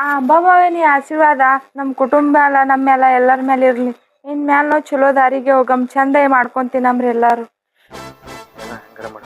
ಆ ಅಂಬಮ್ಮವೇ ನೀ ಆಶೀರ್ವಾದ ನಮ್ಮ ಕುಟುಂಬ ಮ್ಯಾಲ ನಮ್ಮ ಮ್ಯಾಲ ಎಲ್ಲರ ಮೇಲೆ ಇರ್ಲಿ. ಇನ್ ಮ್ಯಾಲ ನಾವು ಚಲೋ ದಾರಿಗೆ ಹೋಗಮ್, ಚಂದ ಮಾಡ್ಕೊಂತೀನಮ್ರಿ ಎಲ್ಲಾರು. ಹಂಗಾರ ಮಾಡ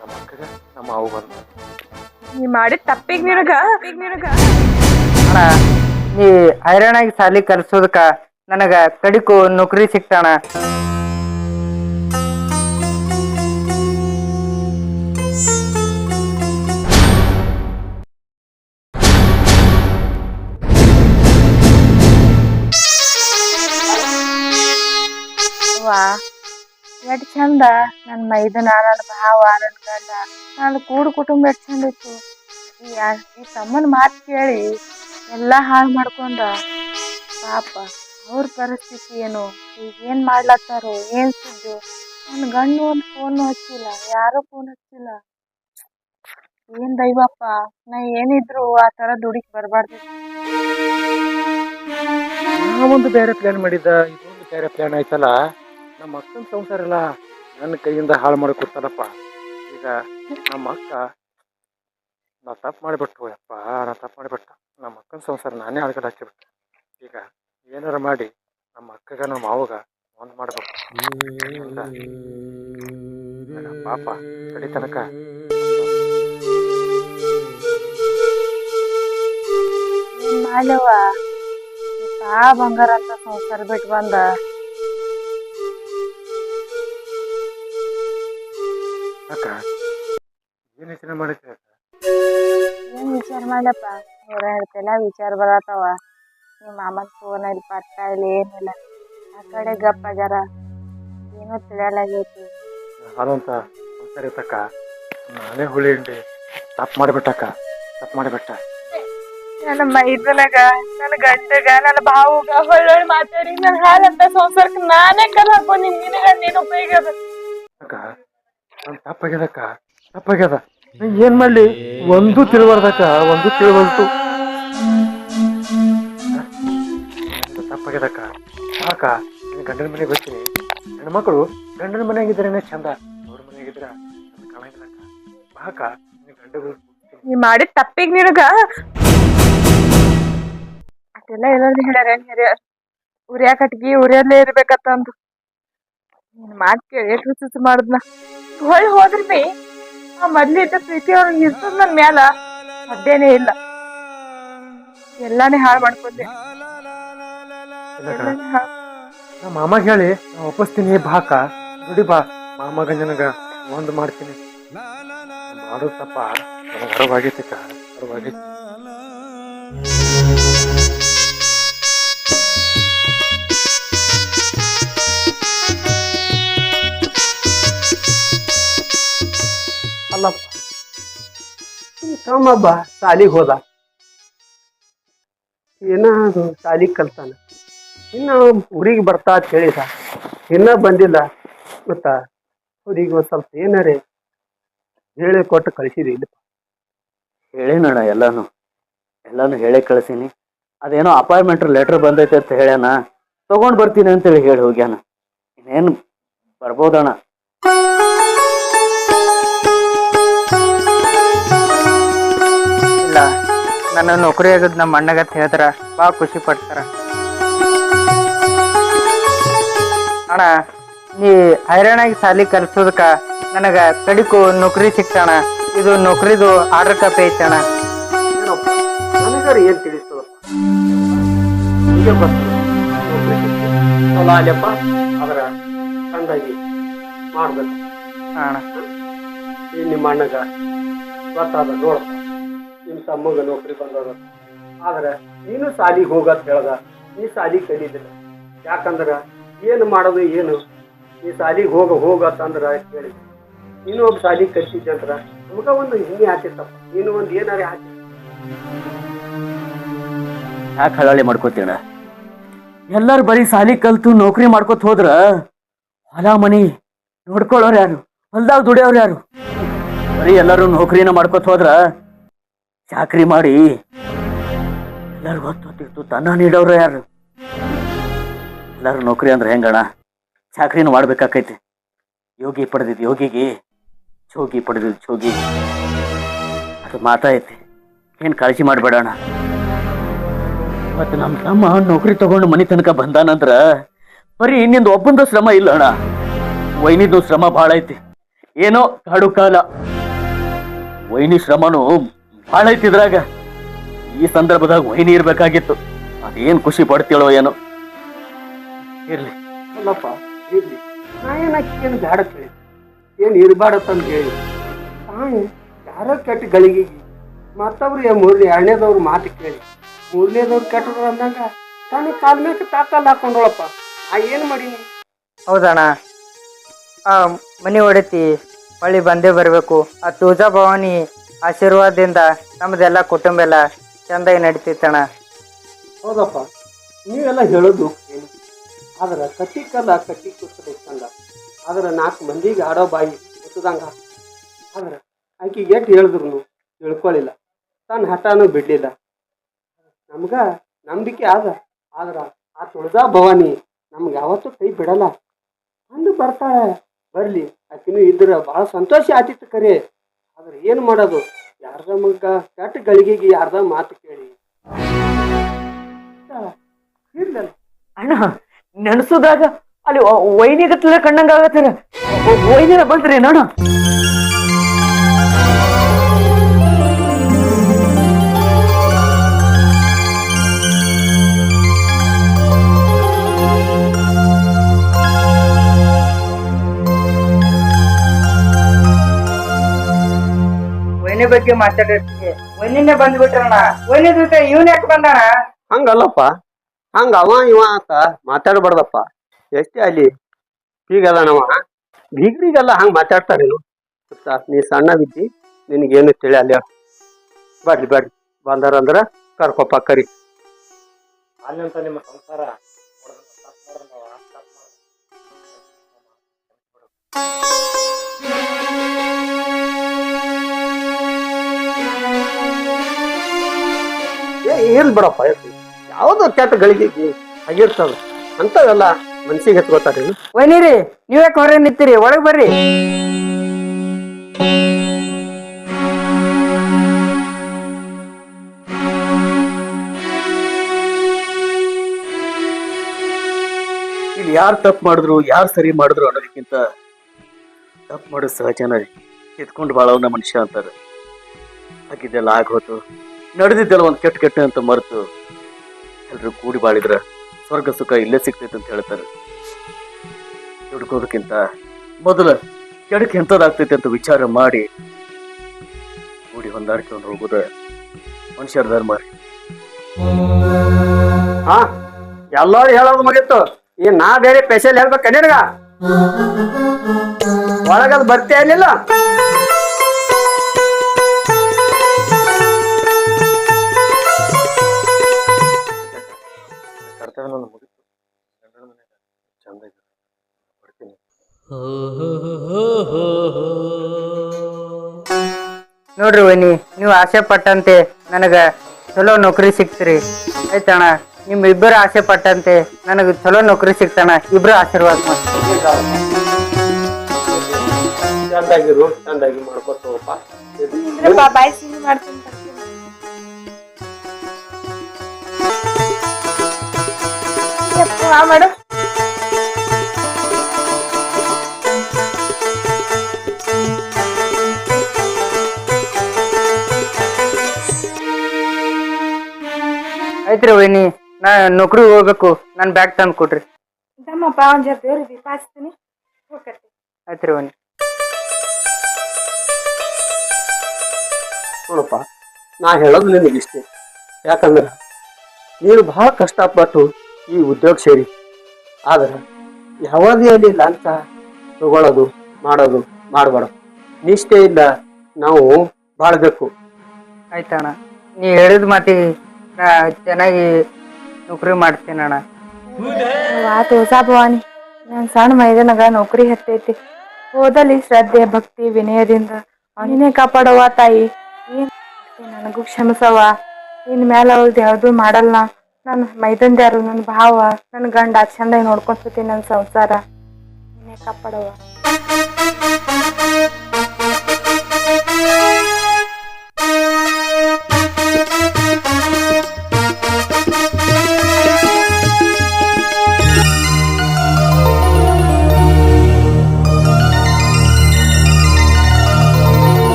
ನಮ್ಮ ಅಕ್ಕಗ ನಮ್ಮ ಅವು ಬಂದ ನೀ ಮಾಡಿದ ತಪ್ಪಿಗೆ ನಿನಗ ಅಣ್ಣ ನೀ ಹೈರಾಣಾಗಿ ಸಾಲಿ ಕಲ್ಸೋದಕ್ಕ ನನಗ ಕಡಿಕು ನೌಕರಿ ಸಿಕ್ತಾಣ. ಎಷ್ಟ್ ಚಂದ ನನ್ನ ಮೈದನ, ನನ್ನ ಭಾವ, ನನ್ನ ಗಂಡ, ನನ್ನ ಕೂಡು ಕುಟುಂಬ ಎಷ್ಟ್ ಚಂದ ಇತ್ತು. ಈ ತಮ್ಮನ ಮಾತು ಕೇಳಿ ಎಲ್ಲಾ ಹಾಳು ಮಾಡ್ಕೊಂಡ. ಪಾಪ ಅವ್ರ ಪರಿಸ್ಥಿತಿ ಏನು, ಈಗ ಏನ್ ಮಾಡ್ಲತ್ತಾರೋ ಏನ್ ಸುದ್ದು. ನನ್ನ ಗಂಡು ಒಂದು ಫೋನ್ ಹಚ್ಚಿಲ್ಲ, ಯಾರು ಫೋನ್ ಹಚ್ಚಿಲ್ಲ. ಏನ್ ದೈವಪ್ಪ, ನಾ ಏನಿದ್ರು ಆ ತರ ದುಡಿಕ್ ಬರ್ಬಾರ್ದು. ನಾವೊಂದು ಬೇರೆ ಪ್ಲಾನ್ ಮಾಡಿದ್ದ, ಇದೊಂದು ಬೇರೆ ಪ್ಲಾನ್ ಆಯ್ತಲ್ಲ. ನಮ್ಮ ಅಕ್ಕನ ಸಂಸಾರ ಎಲ್ಲ ನನ್ನ ಕೈಯಿಂದ ಹಾಳು ಮಾಡಿ ಕೊಡ್ತಾರಪ್ಪ. ಈಗ ನಮ್ಮ ಅಕ್ಕ ನಾ ತಪ್ಪು ಮಾಡಿಬಿಟ್ಟು ಯಪ್ಪ, ನಾ ತಪ್ಪು ಮಾಡಿಬಿಟ್ಟ. ನಮ್ಮ ಅಕ್ಕನ ಸಂಸಾರ ನಾನೇ ಅಳ್ಗಡೆ ಹಾಕಿಬಿಟ್ಟೆ. ಈಗ ಏನಾರ ಮಾಡಿ ನಮ್ಮ ಅಕ್ಕಗ ನಮ್ಮ ಮಾವಗ ಒಂದು ಮಾಡ್ಬೇಕು. ಪಾಪ ಕಡಿ ತನಕ ಏನ್ ಮಾಡ್ಲವ, ಬಂಗಾರ ಅಂತ ಸಂಸಾರ ಬಿಟ್ಟು ಬಂದ. ಅಕ್ಕ ಏನ್ ಯೋಚನೆ ಮಾಡಿದ್ರಿ ಅಕ್ಕ? ಏನ್ ವಿಚಾರ ಮಾಡ್ಲಪ್ಪ, ನೂರ ಹೇಳ್ತಿಲ್ಲ ವಿಚಾರ ಬರತ್ತವ. ನಿಮ್ಮ ಮಾಮನ್ ಫೋನ್ ಇಲ್ಲಿ ಪತ್ತ ಇಲ್ಲಿ ಏನಿಲ್ಲ. ಆ ಕಡೆ ಗಪ್ಪ ಜರ ಏನೋ ತಿಳಿಯಲಾಗೈತಿ. ಅದಂತ ಸಂಸಾರ ಇತ್ತಕ್ಕ, ನಾನೇ ಹುಳಿ ಹಿಂಡಿ ತಪ್ಪು ಮಾಡಿಬಿಟ್ಟಕ್ಕ, ತಪ್ಪು ಮಾಡಿಬಿಟ್ಟ. ನನ್ನ ಮೈದನಗ, ನನ್ನ ಗಂಡಗ, ನನ್ನ ಭಾವುಗ ಹೊಳ್ಳೊಳ್ಳಿ ಮಾತಾಡಿ ನನ್ನ ಹಾಲಂತ ಸಂಸಾರಕ್ಕೆ ನಾನೇ ಕಲ್ ಹಾಕೊಂಡಿ. ನಿನಗ ನೀನು ಉಪಯೋಗ ಅದ ಅಕ್ಕ. ನನ್ ತಪ್ಪಾಗ್ಯದಕ್ಕ, ತಪ್ಪಾಗ್ಯದ. ಏನ್ ಮಾಡ್ಲಿ ಒಂದು ತಿಳಿಬಾರ್ದಕ್ಕ, ಒಂದು ತಿಳಿಬಾರ್ದು. ತಪ್ಪಾಗ್ಯದಕ್ಕ. ಸಾಕ ಗಂಡನ ಮನೆಗೆ ಬರ್ತೀನಿ. ಹೆಣ್ಮಕ್ಳು ಗಂಡನ ಮನೆಯಾಗಿದ್ರೆ ಚಂದ, ಅವ್ರ ಮನೆಯಾಗಿದ್ರ ಕಾಣಂಗಿಲ್ಲಕ್ಕ. ಬಾಕ ಗಂಡ ನೀ ಮಾಡಿದ ತಪ್ಪಿಗೆ ನಿನಗ ಅದೆಲ್ಲ ಎಲ್ಲಾರ್ದು ಹೇಳ್ಯಾರ. ಹಿರಿಯರ್ ಉರಿಯಾ ಕಟ್ಗಿ ಉರಿಯಲ್ಲೇ ಇರ್ಬೇಕತ್ತಂದು. ನಿನ್ ಮಾತ್ ಕೇಳಿ ಎಷ್ಟು ಹುಚ್ಚು ಮಾಡುದ್ನ. ಹೊಳ್ ಹೋದ್ರಿ ಆ ಮೊದ್ಲಿದ್ದ ಪ್ರೀತಿ ಅವ್ರಿಗೆ ಇರ್ತದ ನನ್ ಮ್ಯಾಲ ಅದೇನೇ ಇಲ್ಲ. ಎಲ್ಲಾನೇ ಹಾಳು ಮಾಡ್ಕೊಂಡೆ. ನಮ್ಮ ಮಾಮಾಗ ಹೇಳಿ ನಾ ಒಪ್ಪಿಸ್ತೀನಿ. ಬಾಕ ದುಡಿ ಬಾ, ಮಾಮಗ ನನಗ ಒಂದು ಮಾಡ್ತೀನಿ. ಮಾಡೋದು ತಪ್ಪ ನನಗೆ ಅರಿವಾಗೈತಿಕ್ಕ, ಅರಿವಾಗೈತಿ. ಅಲ್ಲಪ್ಪ, ತಮ್ಮಬ್ಬ ಸಾಲಿಗೆ ಹೋದ, ಏನಾದ್ರು ಸಾಲಿಗೆ ಕಲ್ತಾನ. ಇನ್ನ ಊರಿಗೆ ಬರ್ತಾ ಅಂತ ಹೇಳಿದ, ಇನ್ನ ಬಂದಿಲ್ಲ. ಗೊತ್ತಾ, ಅವ್ರಿಗೆ ಒಂದು ಸ್ವಲ್ಪ ಏನಾರೇ ಹೇಳಿ ಕೊಟ್ಟು ಕಳಿಸಿದಿ ಇಲ್ಲ? ಹೇಳೇನಣ್ಣ, ಎಲ್ಲಾನು ಹೇಳೇ ಕಳಿಸೀನಿ. ಅದೇನೋ ಅಪಾಯಿಂಟ್ಮೆಂಟ್ ಲೆಟರ್ ಬಂದೈತೆ ಅಂತ ಹೇಳ್ಯಾನ, ತಗೊಂಡ್ ಬರ್ತೀನಿ ಅಂತೇಳಿ ಹೇಳಿ ಹೋಗ್ಯಾನ. ಇನ್ನೇನು ಬರ್ಬೋದಣ್ಣ. ಇಲ್ಲ, ನನ್ನ ನೌಕರಿ ಆಗದ್ ನಮ್ಮ ಅಣ್ಣಗತ್ ಹೇಳಿದ್ರ ಭಾಳ ಖುಷಿ ಪಡ್ತಾರ. ಅಣ್ಣ ನೀ ಹೈರಾಣಾಗಿ ಸಾಲಿ ಕಲ್ಸೋದಕ್ಕ ನನಗ ಕಡಿಕು ನೌಕರಿ ಸಿಕ್ತಾಣ. ಇದು ನೌಕರಿದು ಆರ್ಡರ್ ಕಾಪಿ ಐತಣ್ಣ. ಏನಪ್ಪ ನನಗಾರ ಏನ್ ತಿಳಿಸ್ತದಪ್ಪ, ಹೀಗೆ ಬರ್ತದೆ ಚಲೋ ಅಲ್ಲಪ್ಪ. ಅದರ ಚಂದಾಗಿ ಮಾಡ್ಬೇಕು. ಅಣ್ಣ ಈ ನಿಮ್ಮ ಅಣ್ಣಗ ಗೊತ್ತಾದ ನೋಡಪ್ಪ, ನಿಮ್ಮ ತಮ್ಮಗ ನೌಕರಿ ಬಂದದ. ಆದ್ರೆ ನೀನು ಸಾಲಿಗೆ ಹೋಗತ್ ಹೇಳ್ದ, ನೀ ಸಾಲಿಗೆ ಕಲಿದಿಲ್ಲ. ಯಾಕಂದ್ರ ಏನು ಮಾಡೋದು ಏನು, ನೀ ಸಾಲಿಗೆ ಹೋಗತ್ತಂದ್ರ ಕೇಳಿ ನೀನು ಒಬ್ಬ ಸಾಲಿಗೆ ಕಲಿಸಿದ್ದೆ ಅಂದ್ರ ನಮಗ ಒಂದು ಹಿಂಗೆ ಹಾಕಿತ್ತಪ್ಪ. ನೀನು ಒಂದು ಏನಾರೇ ಹಾಕಿ. ಯಾಕೆ ಹಳಾಳಿ ಮಾಡ್ಕೋತೀಣ? ಎಲ್ಲಾರು ಬರೀ ಸಾಲಿ ಕಲ್ತು ನೌಕರಿ ಮಾಡ್ಕೋತ ಹೋದ್ರ ಹೊಲ ಮನಿ ನೋಡ್ಕೊಳ್ಳೋರು ಯಾರು? ಹೊಲ್ದಾಗ ದುಡಿಯೋರು ಯಾರು? ಬರೀ ಎಲ್ಲರೂ ನೌಕರಿನ ಮಾಡ್ಕೋತ ಹೋದ್ರ ಚಾಕ್ರಿ ಮಾಡಿ ಎಲ್ಲಾರು ಹೊತ್ತು ತನ್ನ ನೀಡೋರು ಯಾರು? ಎಲ್ಲಾರು ನೌಕರಿ ಅಂದ್ರೆ ಹೆಂಗಣ? ಚಾಕ್ರಿನ ಮಾಡ್ಬೇಕಾಕೈತಿ. ಯೋಗಿ ಪಡೆದಿದ್ ಯೋಗಿಗೆ, ಜೋಗಿ ಪಡೆದಿದ್ ಜೋಗಿ. ಅದು ಮಾತಾಯ್ತಿ, ಏನ್ ಕಾಳಜಿ ಮಾಡ್ಬೇಡಣ. ಇವತ್ತು ನಮ್ಮ ತಮ್ಮ ನೌಕರಿ ತಗೊಂಡು ಮನೆ ತನಕ ಬಂದಾನಂದ್ರ ಬರೀ ಇನ್ನಿಂದ ಒಬ್ಬಂದು ಶ್ರಮ ಇಲ್ಲ ಅಣ್ಣ, ವೈನಿದು ಶ್ರಮ ಭಾಳ ಐತಿ. ಏನೋ ಕಾಡು ಕಾಲ, ವೈನಿ ಶ್ರಮನು ಭಾಳ ಐತಿ ಇದ್ರಾಗ. ಈ ಸಂದರ್ಭದಾಗ ವೈನಿ ಇರ್ಬೇಕಾಗಿತ್ತು. ಅದೇನ್ ಖುಷಿ ಪಡ್ತೀಳೋ ಏನೋ. ಇರ್ಲಿ ಅಲ್ಲಪ್ಪ ಇರ್ಲಿ, ನಾ ಏನು ಬ್ಯಾಡ ಕೇಳಿ ಏನು ಇರಬಾರತ್ತಂತ ಹೇಳಿ ತಾನು ಯಾರೋ ಕೆಟ್ಟ ಗಳಿಗೆಗೆ ಮತ್ತೊಬ್ರು ಎರಡನೇದವ್ರು ಮಾತು ಕೇಳಿ ಮೂರನೇದವ್ರು ಕೆಟ್ಟರು ಅಂದಾಗ ತಾನು ಕಾಲ ಮೇಲೆ ತಾಕಲ್ ಹಾಕೊಂಡೋಳಪ್ಪ. ನಾ ಏನು ಮಾಡೀನಿ? ಹೌದಣ್ಣ, ಆ ಮನೆ ಹೊಡಿತಿ ಹೊಳ್ಳಿ ಬಂದೇ ಬರಬೇಕು. ಆ ತುಳಜಾ ಭವಾನಿ ಆಶೀರ್ವಾದದಿಂದ ನಮ್ದೆಲ್ಲ ಕುಟುಂಬ ಎಲ್ಲ ಚಂದಾಗಿ ನಡೀತಿತ್ತಣ್ಣ. ಹೌದಪ್ಪ, ನೀವೆಲ್ಲ ಹೇಳೋದು ಏನು, ಆದ್ರೆ ಕಟ್ಟಿ ಕಲ್ಲ ಕಟ್ಟಿ ಕೂತದ ಇತ್ತಂದ, ಆದ್ರೆ 4 ಮಂದಿಗೆ ಆಡೋ ಬಾಯಿ ಗೊತ್ತದಂಗ. ಆದ್ರೆ ಆಕೆ ಎಷ್ಟು ಹೇಳಿದ್ರು ತಿಳ್ಕೊಳ್ಳಿಲ್ಲ, ತನ್ನ ಹಠನೂ ಬಿಡ್ಲಿಲ್ಲ. ನಮ್ಗ ನಂಬಿಕೆ ಆದ್ರ ಆ ತುಳಜಾ ಭವಾನಿ ನಮ್ಗೆ ಯಾವತ್ತೂ ಕೈ ಬಿಡಲ್ಲ. ಅಂದು ಬರ್ತಾಳೆ, ಬರ್ಲಿ, ಆಕಿನೂ ಇದ್ರ ಭಾಳ ಸಂತೋಷ ಆತಿತ್ತು ಕರೆ. ಆದ್ರೆ ಏನು ಮಾಡೋದು, ಯಾರ್ದ ಮಗ ಕೆಟ್ಟ ಗಳಿಗೆಗೆ ಯಾರ್ದ ಮಾತು ಕೇಳಿ ಇರ್ಲಲ್ಲ. ಅಣ್ಣ ನೆನಸುದಾಗ ಅಲ್ಲಿ ವೈನಿಗತ್ತಲೆ ಕಣ್ಣಂಗ ಆಗತ್ತಾರ. ವೈನಿನ ಬಂದ್ರಿ ನೋಡ. ವೈನಿ ಬಗ್ಗೆ ಮಾತಾಡಿರ್ತೀವಿ, ವೈನಿನೇ ಬಂದ್ಬಿಟ್ರಣ್ಣ. ವೈನಿ ಜೊತೆ ಇವನ್ ಯಾಕೆ ಬಂದಣ? ಹಂಗಲ್ಲಪ್ಪ, ಹಂಗ ಅವ ಇವ ಅಂತ ಮಾತಾಡ್ಬಾರ್ದಪ್ಪ. ಎಷ್ಟೇ ಅಲ್ಲಿ ಬೀಗದನವ, ಬೀಗ್ರಿಗೆಲ್ಲ ಹಂಗ ಮಾತಾಡ್ತಾರೇನು ಗೊತ್ತಾ? ನೀ ಸಣ್ಣ ಬಿದ್ದಿ, ನಿನಗೇನು ತಿಳಿ ಅಲ್ಲಿ. ಬರ್ಲಿ ಬರ್ಲಿ, ಬಂದಾರಂದ್ರ ಕರ್ಕೊಪ್ಪ ಕರಿ. ಅಲ್ಲಂತ ನಿಮ್ಮ ಸಂಸಾರ ಇರ್ಲಿ ಬಿಡಪ್ಪ, ಯಾವ್ದು ಕೆಟ್ಟ ಗಳಿಗೆಗೆ ಆಗಿರ್ತದ ಅಂತವೆಲ್ಲ ಮನ್ಸಿಗೆ ಹತ್ಕೋತಾರೇನು? ವೈನಿರಿ, ನೀವ್ಯಾಕೆ ಹೊರಗೆ ನಿಂತೀರಿ? ಒಳಗ್ ಬರ್ರಿ. ಇಲ್ಲಿ ಯಾರು ತಪ್ಪು ಮಾಡಿದ್ರು ಯಾರು ಸರಿ ಮಾಡಿದ್ರು ಅನ್ನೋದಕ್ಕಿಂತ ತಪ್ಪು ಮಾಡೋದು ಸಹಜನ. ಎತ್ಕೊಂಡು ಬಾಳವನ್ನ ಮನುಷ್ಯ ಅಂತಾರೆ. ಹಾಗಿದ್ದೆಲ್ಲ ಆಗೋತು, ನಡೆದಿದ್ದೆಲ್ಲ ಒಂದು ಕೆಟ್ಟ ಕೆಟ್ಟ ಅಂತ ಮರೆತು ಎಲ್ರು ಕೂಡಿ ಬಾಳಿದ್ರ ಸ್ವರ್ಗ ಸುಖ ಇಲ್ಲೇ ಸಿಗ್ತೈತೆ ಅಂತ ಹೇಳ್ತಾರೆ. ದುಡ್ಕೋದಕ್ಕಿಂತ ಮೊದಲು ಕೆಡಕ್ಕೆ ಎಂಥದ್ದಾಗ್ತೈತೆ ಅಂತ ವಿಚಾರ ಮಾಡಿ ಕೂಡಿ ಹೊಂದಾಡ್ಕೊಂಡು ಹೋಗೋದ ಮನುಷ್ಯರ ಧರ್ಮ. ಹಾ, ಎಲ್ಲಾರು ಹೇಳೋದು ಮುಗಿತ್ತು. ಈ ನಾ ಬೇರೆ ಸ್ಪೆಷಲ್ ಹೇಳ್ಬೇಕ ನಿನಗ? ಒಳಗದ್ ಬರ್ತೀಯ ಇರ್ಲಿಲ್ಲ? ಕರ್ತವ್ಯ ಮುಗಿತು. ಗಂಡನ ಮನೆಯಾಗ ಚಂದ ಬರ್ತೀನಿ. ನೋಡ್ರಿ ವೈನಿ, ನೀವು ಆಸೆ ಪಟ್ಟಂತೆ ನನಗ ಚಲೋ ನೌಕರಿ ಸಿಕ್ತ್ರಿ. ಆಯ್ತಣ್ಣ, ನಿಮ್ ಇಬ್ಬರು ಆಸೆ ಪಟ್ಟಂತೆ ನನಗ ಚಲೋ ನೌಕರಿ ಸಿಕ್ತಣ್ಣ. ಇಬ್ರು ಆಶೀರ್ವಾದ ಮಾಡಿ. ಚಂದಾಗಿರು, ಚಂದಾಗಿ ಮಾಡ್ಕೊತ ಹೋಗಪ್ಪ. ಬಾಯ್ ಸಿಹಿ ಮಾಡ್ತೀನಿ. ಮಾಡು. ಆಯ್ತ್ರಿ ವೈನಿ, ನಾ ನೌಕರಿ ಹೋಗ್ಬೇಕು. ನನ್ ಬ್ಯಾಗ್ ತಂದು ಕೊಡ್ರಿ. ದಮ್ಮಪ್ಪ ಒಂದ್ ಜರ ದೇವ್ರ ದೀಪ ಹಚ್ತೀನಿ. ಹೋಗತ್ತೆ. ಆಯ್ತ್ರಿ ವೈನಿ. ನೋಡಪ್ಪ, ನಾ ಹೇಳೋದು ನಿನಗೆ ಇಷ್ಟೇ. ಯಾಕಂದ್ರೆ ನೀನು ಬಹಳ ಕಷ್ಟಪಟ್ಟು ಈ ಉದ್ಯೋಗ ಸೇರಿ, ಆದ್ರೆ ಯಾವುದೇ ಅಲ್ಲಿ ಲಂಚ ತಗೊಳ್ಳೋದು ಮಾಡೋದು ಮಾಡಬಾರ್ದು. ನಿಷ್ಠೆಯಿಂದ ನಾವು ಬಾಳ್ಬೇಕು. ಆಯ್ತಣ್ಣ, ನೀ ಹೇಳಿದ ಮಾತಿಗೆ ನಾ ಚೆನ್ನಾಗಿ ನೌಕರಿ ಮಾಡ್ತೀನಣ್ಣ. ತುಳಜಾ ಭವಾನಿ, ನನ್ ಸಣ್ಣ ಮೈದನಗ ನೌಕರಿ ಹತ್ತೈತಿ. ಹೋದಲ್ಲಿ ಶ್ರದ್ಧೆ ಭಕ್ತಿ ವಿನಯದಿಂದ ನೀನೇ ಕಾಪಾಡವ ತಾಯಿ. ಏನ್ ನನಗೂ ಕ್ಷಮಿಸವ. ಇನ್ ಮ್ಯಾಲ ಅವ್ರದ್ದು ಯಾವ್ದು ಮಾಡಲ್ಲ. ನನ್ ಮೈದಂದ್ಯಾರು, ನನ್ ಭಾವ, ನನ್ ಗಂಡ ಚಂದಾಗಿ ನೋಡ್ಕೊಂತೀನಿ. ನನ್ ಸಂಸಾರ ನೀನೇ ಕಾಪಾಡವ.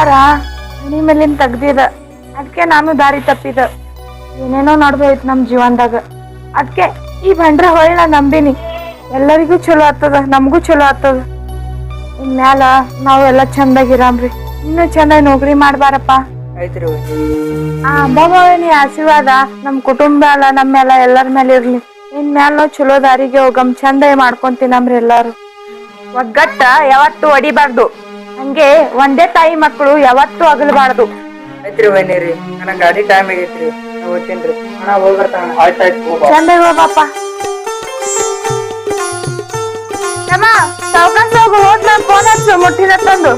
ಬಂಗಾರ ಮನಿ ಮೇಲಿನ ತೆಗ್ದಿದ, ಅದಕ್ಕೆ ನಾನು ದಾರಿ ತಪ್ಪಿದ. ಏನೇನೋ ನಡ್ದೋಯ್ತು ನಮ್ ಜೀವನದಾಗ. ಅದಕ್ಕೆ ಈ ಬಂಡ್ರ ಹೊಳ್ಳ ನಂಬಿನಿ. ಎಲ್ಲರಿಗೂ ಚಲೋ ಆಗ್ತದ, ನಮಗೂ ಚಲೋ ಆಗ್ತದ. ಇನ್ಮ್ಯಾಲ ನಾವೆಲ್ಲ ಚಂದಾಗಿರಾಮ್ರಿ. ಇನ್ನೂ ಚಂದಾಗಿ ನೌಕರಿ ಮಾಡ್ಬಾರಪ್ಪ. ಆಯ್ತ್ರಿ ವೈನಿ. ಆ ಅಂಬಾಭವಾನಿ ಆಶೀರ್ವಾದ ನಮ್ ಕುಟುಂಬ ಅಲ್ಲ, ನಮ್ಮೆಲ್ಲ ಎಲ್ಲರ ಮೇಲೆ ಇರ್ಲಿ. ಇನ್ಮ್ಯಾಲ ನಾವು ಚಲೋ ದಾರಿಗೆ ಹೋಗಮ್, ಚಂದಾಗಿ ಮಾಡ್ಕೊಂತೀನಮ್ರಿ ಎಲ್ಲಾರು. ಒಗ್ಗಟ್ಟ ಯಾವತ್ತು ಒಡಿಬಾರ್ದು, ಹಂಗೆ ಒಂದೇ ತಾಯಿ ಮಕ್ಕಳು ಯಾವತ್ತು ಅಗಲಬಾರ್ದು. ಆಯ್ತ್ರಿ ವೈನಿ ರೀ, ನನಗ್ ಗಾಡಿ ಟೈಮ್ ಆಗೈತ್ರಿ, ನಾ ಹೋಗ್ತೇನ್ರಿ. ಅಣ್ಣ ಹೋಗ್ಬರ್ತಾನ. ಆಯ್ತಾಯ್ತು ಚಂದಾಗಿ ಹೋಗಪ್ಪ. ಸಾವ್ಕಾಶ ಹೋಗು, ಹೋದ್ ನಾನು ಫೋನ್ ಹಚ್ಚು ಮುಟ್ಟಿನ ತಂದು.